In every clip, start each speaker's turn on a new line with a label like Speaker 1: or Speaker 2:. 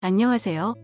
Speaker 1: 안녕하세요.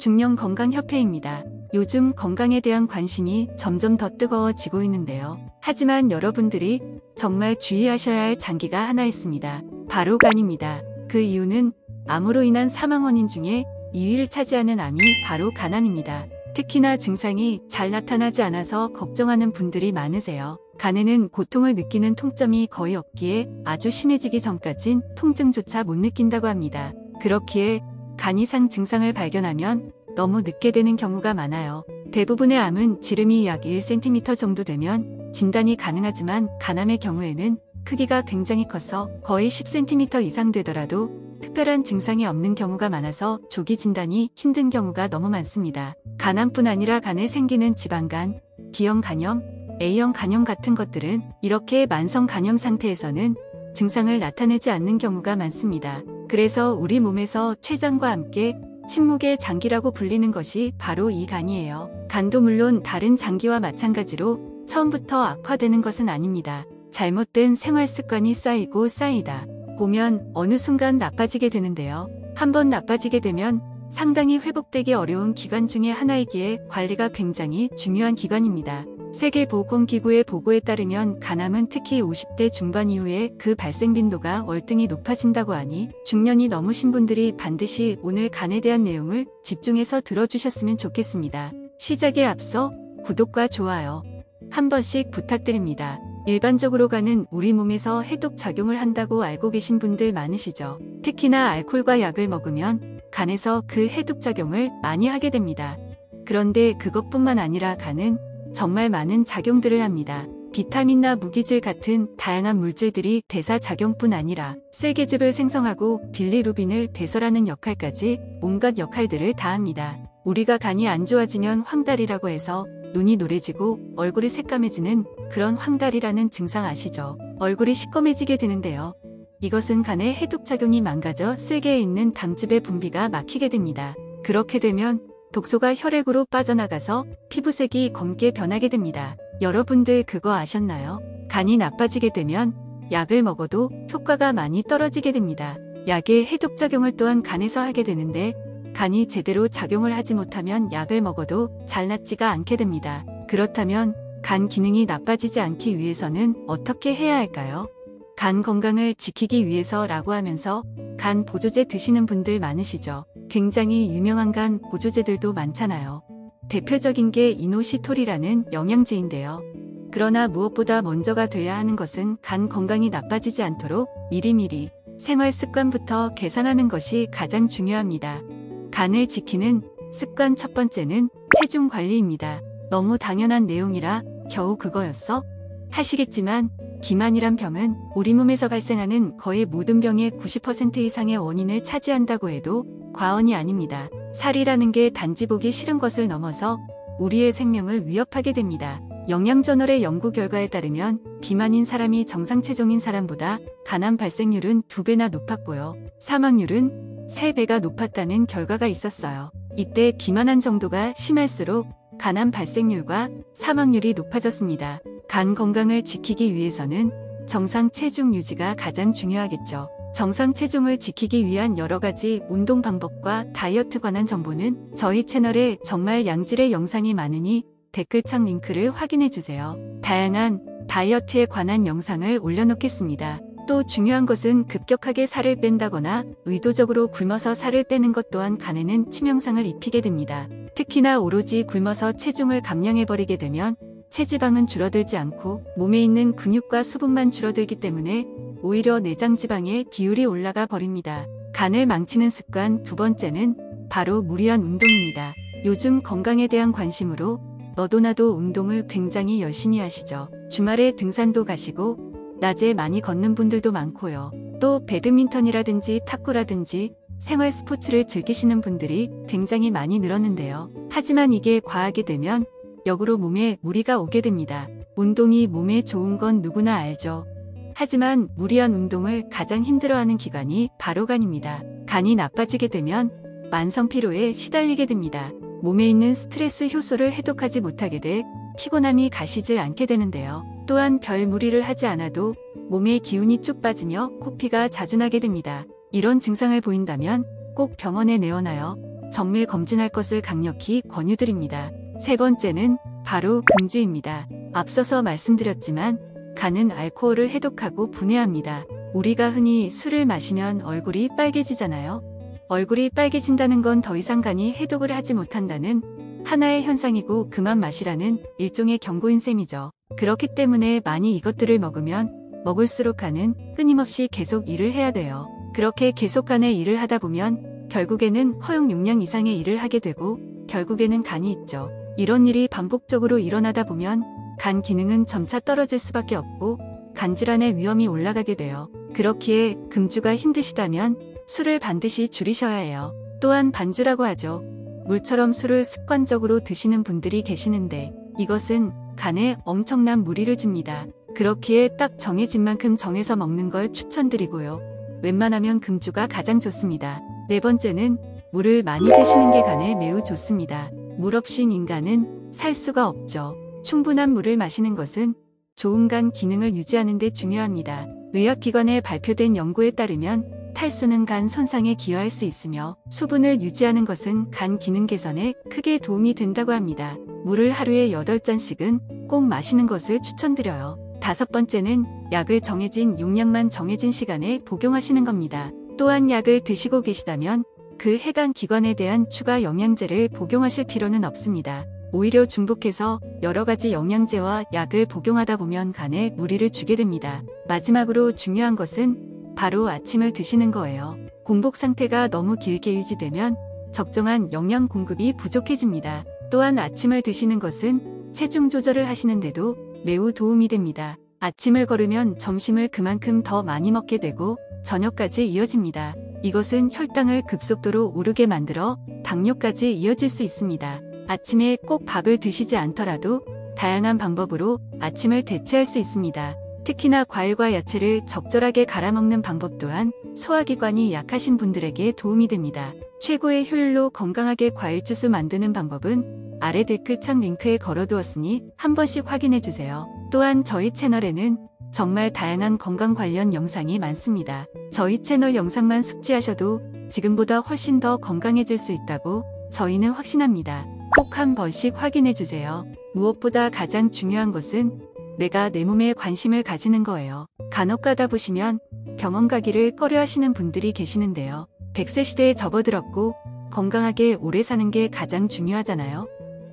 Speaker 1: 중년건강협회입니다. 요즘 건강에 대한 관심이 점점 더 뜨거워지고 있는데요. 하지만 여러분들이 정말 주의하셔야 할 장기가 하나 있습니다. 바로 간입니다. 그 이유는 암으로 인한 사망 원인 중에 2위를 차지하는 암이 바로 간암입니다. 특히나 증상이 잘 나타나지 않아서 걱정하는 분들이 많으세요. 간에는 고통을 느끼는 통점이 거의 없기에 아주 심해지기 전까진 통증조차 못 느낀다고 합니다. 그렇기에 간 이상 증상을 발견하면 너무 늦게 되는 경우가 많아요. 대부분의 암은 지름이 약 1cm 정도 되면 진단이 가능하지만 간암의 경우에는 크기가 굉장히 커서 거의 10cm 이상 되더라도 특별한 증상이 없는 경우가 많아서 조기 진단이 힘든 경우가 너무 많습니다. 간암뿐 아니라 간에 생기는 지방간, B형 간염, A형 간염 같은 것들은 이렇게 만성 간염 상태에서는 증상을 나타내지 않는 경우가 많습니다. 그래서 우리 몸에서 췌장과 함께 침묵의 장기라고 불리는 것이 바로 이 간이에요. 간도 물론 다른 장기와 마찬가지로 처음부터 악화되는 것은 아닙니다. 잘못된 생활 습관이 쌓이고 쌓이다 보면 어느 순간 나빠지게 되는데요. 한번 나빠지게 되면 상당히 회복되기 어려운 기관 중에 하나이기에 관리가 굉장히 중요한 기관입니다. 세계보건기구의 보고에 따르면 간암은 특히 50대 중반 이후에 그 발생 빈도가 월등히 높아진다고 하니 중년이 넘으신 분들이 반드시 오늘 간에 대한 내용을 집중해서 들어주셨으면 좋겠습니다. 시작에 앞서 구독과 좋아요 한 번씩 부탁드립니다. 일반적으로 간은 우리 몸에서 해독 작용을 한다고 알고 계신 분들 많으시죠? 특히나 알코올과 약을 먹으면 간에서 그 해독 작용을 많이 하게 됩니다. 그런데 그것뿐만 아니라 간은 정말 많은 작용들을 합니다. 비타민이나 무기질 같은 다양한 물질들이 대사작용뿐 아니라 쓸개즙을 생성하고 빌리루빈을 배설하는 역할까지 온갖 역할들을 다합니다. 우리가 간이 안 좋아지면 황달이라고 해서 눈이 노래지고 얼굴이 새까매지는 그런 황달이라는 증상 아시죠? 얼굴이 시꺼매지게 되는데요. 이것은 간의 해독작용이 망가져 쓸개에 있는 담즙의 분비가 막히게 됩니다. 그렇게 되면 독소가 혈액으로 빠져나가서 피부색이 검게 변하게 됩니다. 여러분들 그거 아셨나요? 간이 나빠지게 되면 약을 먹어도 효과가 많이 떨어지게 됩니다. 약의 해독작용을 또한 간에서 하게 되는데 간이 제대로 작용을 하지 못하면 약을 먹어도 잘 낫지가 않게 됩니다. 그렇다면 간 기능이 나빠지지 않기 위해서는 어떻게 해야 할까요? 간 건강을 지키기 위해서라고 하면서 간 보조제 드시는 분들 많으시죠? 굉장히 유명한 간 보조제들도 많잖아요. 대표적인 게 이노시톨이라는 영양제인데요. 그러나 무엇보다 먼저가 돼야 하는 것은 간 건강이 나빠지지 않도록 미리미리 생활 습관부터 개선하는 것이 가장 중요합니다. 간을 지키는 습관 첫 번째는 체중 관리입니다. 너무 당연한 내용이라 겨우 그거였어? 하시겠지만 비만이란 병은 우리 몸에서 발생하는 거의 모든 병의 90% 이상의 원인을 차지한다고 해도 과언이 아닙니다. 살이라는 게 단지 보기 싫은 것을 넘어서 우리의 생명을 위협하게 됩니다. 영양저널의 연구 결과에 따르면 비만인 사람이 정상 체중인 사람보다 간암 발생률은 2배나 높았고요. 사망률은 3배가 높았다는 결과가 있었어요. 이때 비만한 정도가 심할수록 간암 발생률과 사망률이 높아졌습니다. 간 건강을 지키기 위해서는 정상 체중 유지가 가장 중요하겠죠. 정상 체중을 지키기 위한 여러 가지 운동 방법과 다이어트 관한 정보는 저희 채널에 정말 양질의 영상이 많으니 댓글창 링크를 확인해주세요. 다양한 다이어트에 관한 영상을 올려놓겠습니다. 또 중요한 것은 급격하게 살을 뺀다거나 의도적으로 굶어서 살을 빼는 것 또한 간에는 치명상을 입히게 됩니다. 특히나 오로지 굶어서 체중을 감량해버리게 되면 체지방은 줄어들지 않고 몸에 있는 근육과 수분만 줄어들기 때문에 오히려 내장 지방의 비율이 올라가 버립니다. 간을 망치는 습관 두 번째는 바로 무리한 운동입니다. 요즘 건강에 대한 관심으로 너도 나도 운동을 굉장히 열심히 하시죠. 주말에 등산도 가시고 낮에 많이 걷는 분들도 많고요. 또 배드민턴이라든지 탁구라든지 생활 스포츠를 즐기시는 분들이 굉장히 많이 늘었는데요. 하지만 이게 과하게 되면 역으로 몸에 무리가 오게 됩니다. 운동이 몸에 좋은 건 누구나 알죠. 하지만 무리한 운동을 가장 힘들어하는 기관이 바로 간입니다. 간이 나빠지게 되면 만성 피로에 시달리게 됩니다. 몸에 있는 스트레스 효소를 해독하지 못하게 돼 피곤함이 가시질 않게 되는데요. 또한 별 무리를 하지 않아도 몸의 기운이 쭉 빠지며 코피가 자주 나게 됩니다. 이런 증상을 보인다면 꼭 병원에 내원하여 정밀 검진할 것을 강력히 권유드립니다. 세 번째는 바로 금주입니다. 앞서서 말씀드렸지만 간은 알코올을 해독하고 분해합니다. 우리가 흔히 술을 마시면 얼굴이 빨개지잖아요. 얼굴이 빨개진다는 건 더 이상 간이 해독을 하지 못한다는 하나의 현상이고 그만 마시라는 일종의 경고인 셈이죠. 그렇기 때문에 많이 이것들을 먹으면 먹을수록 간은 끊임없이 계속 일을 해야 돼요. 그렇게 계속 간의 일을 하다 보면 결국에는 허용 용량 이상의 일을 하게 되고 결국에는 간이 있죠. 이런 일이 반복적으로 일어나다 보면 간 기능은 점차 떨어질 수밖에 없고 간질환의 위험이 올라가게 돼요. 그렇기에 금주가 힘드시다면 술을 반드시 줄이셔야 해요. 또한 반주라고 하죠. 물처럼 술을 습관적으로 드시는 분들이 계시는데 이것은 간에 엄청난 무리를 줍니다. 그렇기에 딱 정해진 만큼 정해서 먹는 걸 추천드리고요. 웬만하면 금주가 가장 좋습니다. 네 번째는 물을 많이 드시는 게 간에 매우 좋습니다. 물 없인 인간은 살 수가 없죠. 충분한 물을 마시는 것은 좋은 간 기능을 유지하는 데 중요합니다. 의학기관에 발표된 연구에 따르면 탈수는 간 손상에 기여할 수 있으며 수분을 유지하는 것은 간 기능 개선에 크게 도움이 된다고 합니다. 물을 하루에 8잔씩은 꼭 마시는 것을 추천드려요. 다섯 번째는 약을 정해진 용량만 정해진 시간에 복용하시는 겁니다. 또한 약을 드시고 계시다면 그 해당 기관에 대한 추가 영양제를 복용하실 필요는 없습니다. 오히려 중복해서 여러 가지 영양제와 약을 복용하다 보면 간에 무리를 주게 됩니다. 마지막으로 중요한 것은 바로 아침을 드시는 거예요. 공복 상태가 너무 길게 유지되면 적정한 영양 공급이 부족해집니다. 또한 아침을 드시는 것은 체중 조절을 하시는데도 매우 도움이 됩니다. 아침을 거르면 점심을 그만큼 더 많이 먹게 되고 저녁까지 이어집니다. 이것은 혈당을 급속도로 오르게 만들어 당뇨까지 이어질 수 있습니다. 아침에 꼭 밥을 드시지 않더라도 다양한 방법으로 아침을 대체할 수 있습니다. 특히나 과일과 야채를 적절하게 갈아 먹는 방법 또한 소화기관이 약하신 분들에게 도움이 됩니다. 최고의 효율로 건강하게 과일 주스 만드는 방법은 아래 댓글창 링크에 걸어두었으니 한 번씩 확인해주세요. 또한 저희 채널에는 정말 다양한 건강 관련 영상이 많습니다. 저희 채널 영상만 숙지하셔도 지금보다 훨씬 더 건강해질 수 있다고 저희는 확신합니다. 꼭 한 번씩 확인해주세요. 무엇보다 가장 중요한 것은 내가 내 몸에 관심을 가지는 거예요. 간혹 가다 보시면 병원 가기를 꺼려하시는 분들이 계시는데요. 100세 시대에 접어들었고 건강하게 오래 사는 게 가장 중요하잖아요.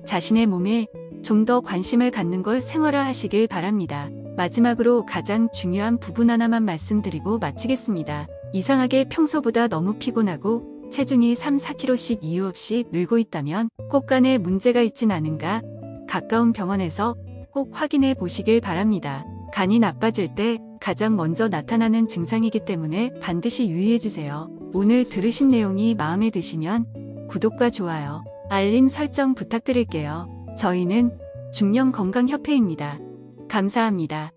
Speaker 1: 자신의 몸에 좀 더 관심을 갖는 걸 생활화하시길 바랍니다. 마지막으로 가장 중요한 부분 하나만 말씀드리고 마치겠습니다. 이상하게 평소보다 너무 피곤하고 체중이 3-4kg씩 이유 없이 늘고 있다면 꼭 간에 문제가 있진 않은가 가까운 병원에서 꼭 확인해 보시길 바랍니다. 간이 나빠질 때 가장 먼저 나타나는 증상이기 때문에 반드시 유의해 주세요. 오늘 들으신 내용이 마음에 드시면 구독과 좋아요, 알림 설정 부탁드릴게요. 저희는 중년건강협회입니다. 감사합니다.